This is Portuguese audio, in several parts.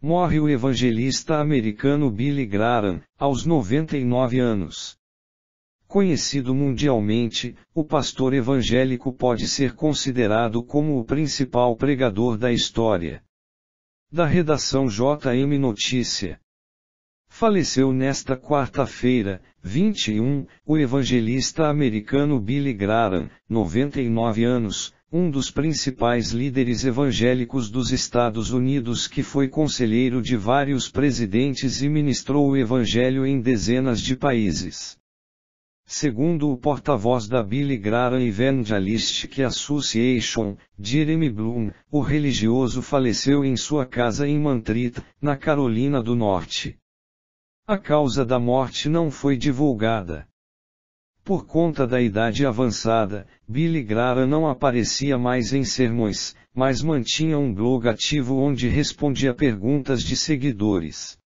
Morre o evangelista americano Billy Graham, aos 99 anos. Conhecido mundialmente, o pastor evangélico pode ser considerado como o principal pregador da história. Da redação JM Notícia. Faleceu nesta quarta-feira, 21, o evangelista americano Billy Graham, 99 anos, um dos principais líderes evangélicos dos Estados Unidos que foi conselheiro de vários presidentes e ministrou o evangelho em dezenas de países. Segundo o porta-voz da Billy Graham Evangelistic Association, Jeremy Bloom, o religioso faleceu em sua casa em Montreat, na Carolina do Norte. A causa da morte não foi divulgada. Por conta da idade avançada, Billy Graham não aparecia mais em sermões, mas mantinha um blog ativo onde respondia perguntas de seguidores.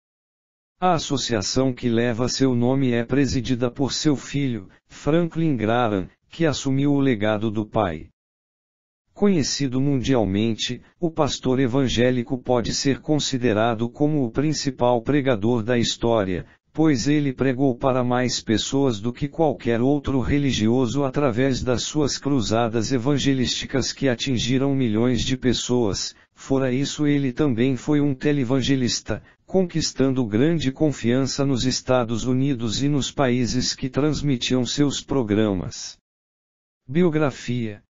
A associação que leva seu nome é presidida por seu filho, Franklin Graham, que assumiu o legado do pai. Conhecido mundialmente, o pastor evangélico pode ser considerado como o principal pregador da história, pois ele pregou para mais pessoas do que qualquer outro religioso através das suas cruzadas evangelísticas que atingiram milhões de pessoas. Fora isso, ele também foi um televangelista, conquistando grande confiança nos Estados Unidos e nos países que transmitiam seus programas. Biografia.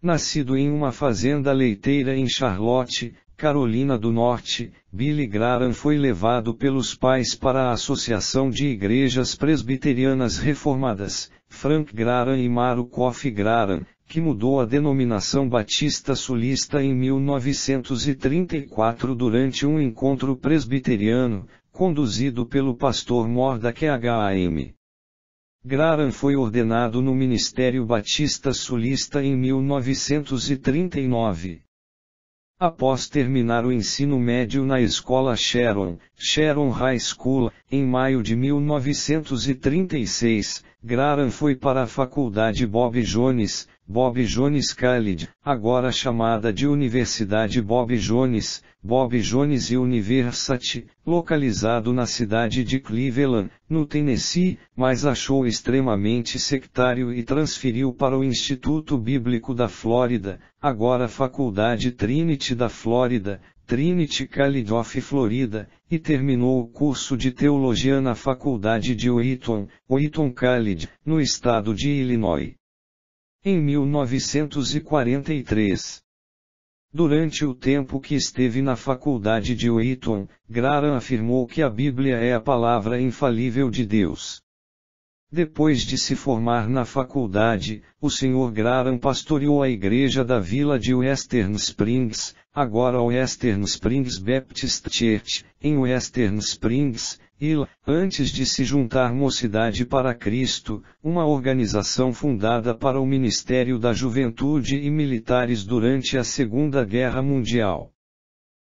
Nascido em uma fazenda leiteira em Charlotte, Carolina do Norte, Billy Graham foi levado pelos pais para a Associação de Igrejas Presbiterianas Reformadas, Frank Graham e Maro Coffey Graham, que mudou a denominação batista sulista em 1934 durante um encontro presbiteriano, conduzido pelo pastor Mordecai H.M. Graham foi ordenado no Ministério Batista Sulista em 1939. Após terminar o ensino médio na escola Sharon High School, em maio de 1936, Graham foi para a faculdade Bob Jones College, agora chamada de Universidade Bob Jones University, localizado na cidade de Cleveland, no Tennessee, mas achou extremamente sectário e transferiu para o Instituto Bíblico da Flórida, agora Faculdade Trinity da Flórida, Trinity College of Florida, e terminou o curso de teologia na Faculdade de Wheaton College, no estado de Illinois. Em 1943. Durante o tempo que esteve na faculdade de Wheaton, Graham afirmou que a Bíblia é a palavra infalível de Deus. Depois de se formar na faculdade, o Sr. Graham pastoreou a igreja da vila de Western Springs, agora Western Springs Baptist Church, em Western Springs, antes de se juntar Mocidade para Cristo, uma organização fundada para o Ministério da Juventude e Militares durante a Segunda Guerra Mundial.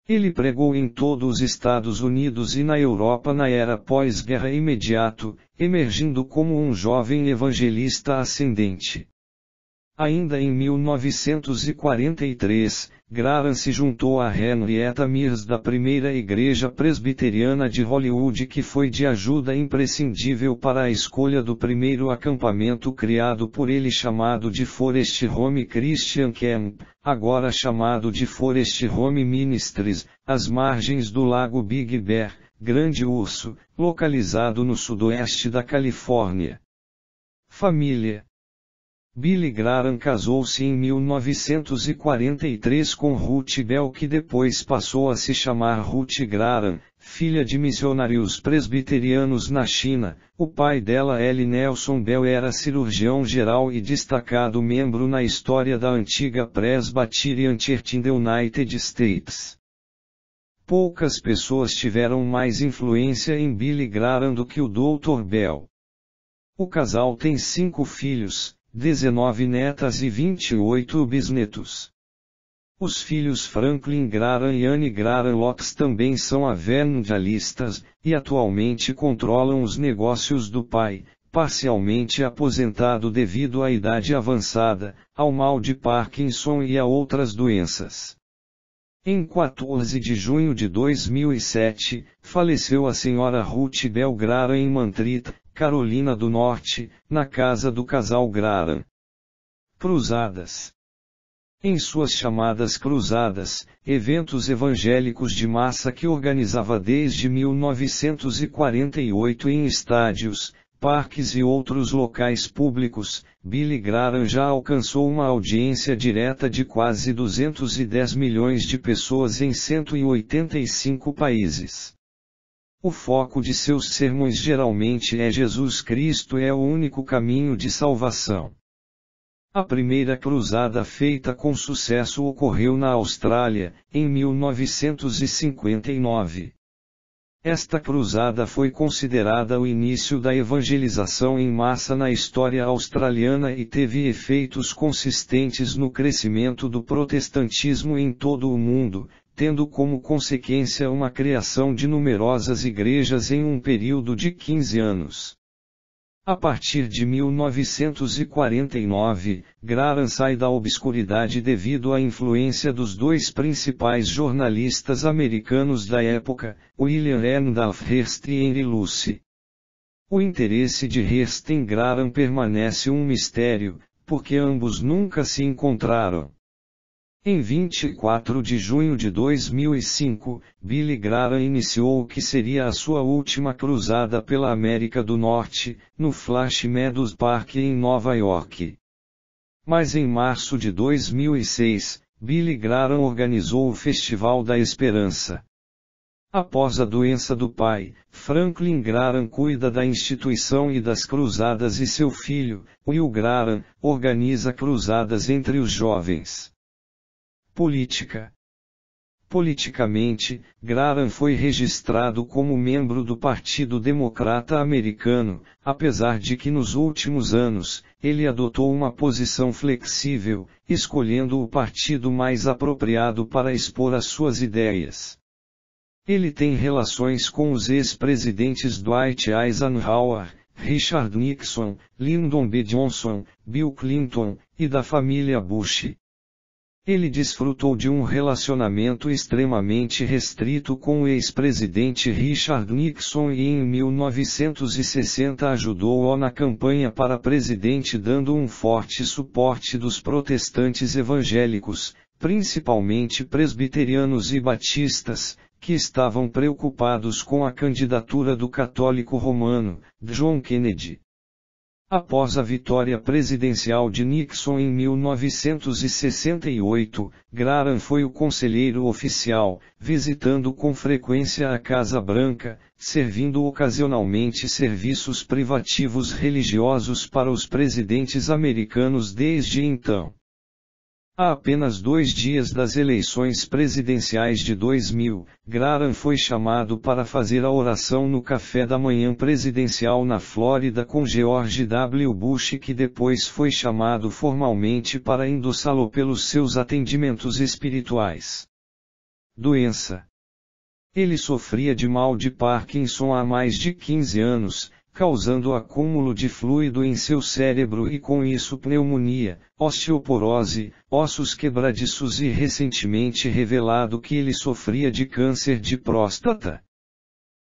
Ele pregou em todos os Estados Unidos e na Europa na era pós-guerra imediato, emergindo como um jovem evangelista ascendente. Ainda em 1943, Graham se juntou a Henrietta Mears da primeira Igreja Presbiteriana de Hollywood, que foi de ajuda imprescindível para a escolha do primeiro acampamento criado por ele, chamado de Forest Home Christian Camp, agora chamado de Forest Home Ministries, às margens do lago Big Bear, Grande Urso, localizado no sudoeste da Califórnia. Família. Billy Graham casou-se em 1943 com Ruth Bell, que depois passou a se chamar Ruth Graham, filha de missionários presbiterianos na China. O pai dela, L. Nelson Bell, era cirurgião geral e destacado membro na história da antiga Presbyterian Church in the United States. Poucas pessoas tiveram mais influência em Billy Graham do que o Dr. Bell. O casal tem 5 filhos, 19 netas e 28 bisnetos. Os filhos Franklin Graham e Anne Graham Lopes também são evangelistas, e atualmente controlam os negócios do pai, parcialmente aposentado devido à idade avançada, ao mal de Parkinson e a outras doenças. Em 14 de junho de 2007, faleceu a senhora Ruth Bell Graham em Mantrit, Carolina do Norte, na casa do casal Graham. Cruzadas. Em suas chamadas cruzadas, eventos evangélicos de massa que organizava desde 1948 em estádios, parques e outros locais públicos, Billy Graham já alcançou uma audiência direta de quase 210 milhões de pessoas em 185 países. O foco de seus sermões geralmente é Jesus Cristo é o único caminho de salvação. A primeira cruzada feita com sucesso ocorreu na Austrália, em 1959. Esta cruzada foi considerada o início da evangelização em massa na história australiana e teve efeitos consistentes no crescimento do protestantismo em todo o mundo, tendo como consequência uma criação de numerosas igrejas em um período de 15 anos. A partir de 1949, Graham sai da obscuridade devido à influência dos dois principais jornalistas americanos da época, William Randolph Hearst e Henry Luce. O interesse de Hearst em Graham permanece um mistério, porque ambos nunca se encontraram. Em 24 de junho de 2005, Billy Graham iniciou o que seria a sua última cruzada pela América do Norte, no Flash Meadows Park em Nova York. Mas em março de 2006, Billy Graham organizou o Festival da Esperança. Após a doença do pai, Franklin Graham cuida da instituição e das cruzadas e seu filho, Will Graham, organiza cruzadas entre os jovens. Política. Politicamente, Graham foi registrado como membro do Partido Democrata Americano, apesar de que nos últimos anos, ele adotou uma posição flexível, escolhendo o partido mais apropriado para expor as suas ideias. Ele tem relações com os ex-presidentes Dwight Eisenhower, Richard Nixon, Lyndon B. Johnson, Bill Clinton, e da família Bush. Ele desfrutou de um relacionamento extremamente restrito com o ex-presidente Richard Nixon e em 1960 ajudou-o na campanha para presidente dando um forte suporte dos protestantes evangélicos, principalmente presbiterianos e batistas, que estavam preocupados com a candidatura do católico romano, John Kennedy. Após a vitória presidencial de Nixon em 1968, Graham foi o conselheiro oficial, visitando com frequência a Casa Branca, servindo ocasionalmente serviços privativos religiosos para os presidentes americanos desde então. Há apenas 2 dias das eleições presidenciais de 2000, Graham foi chamado para fazer a oração no café da manhã presidencial na Flórida com George W. Bush, que depois foi chamado formalmente para endossá-lo pelos seus atendimentos espirituais. Doença. Ele sofria de mal de Parkinson há mais de 15 anos, causando acúmulo de fluido em seu cérebro e com isso pneumonia, osteoporose, ossos quebradiços e recentemente revelado que ele sofria de câncer de próstata.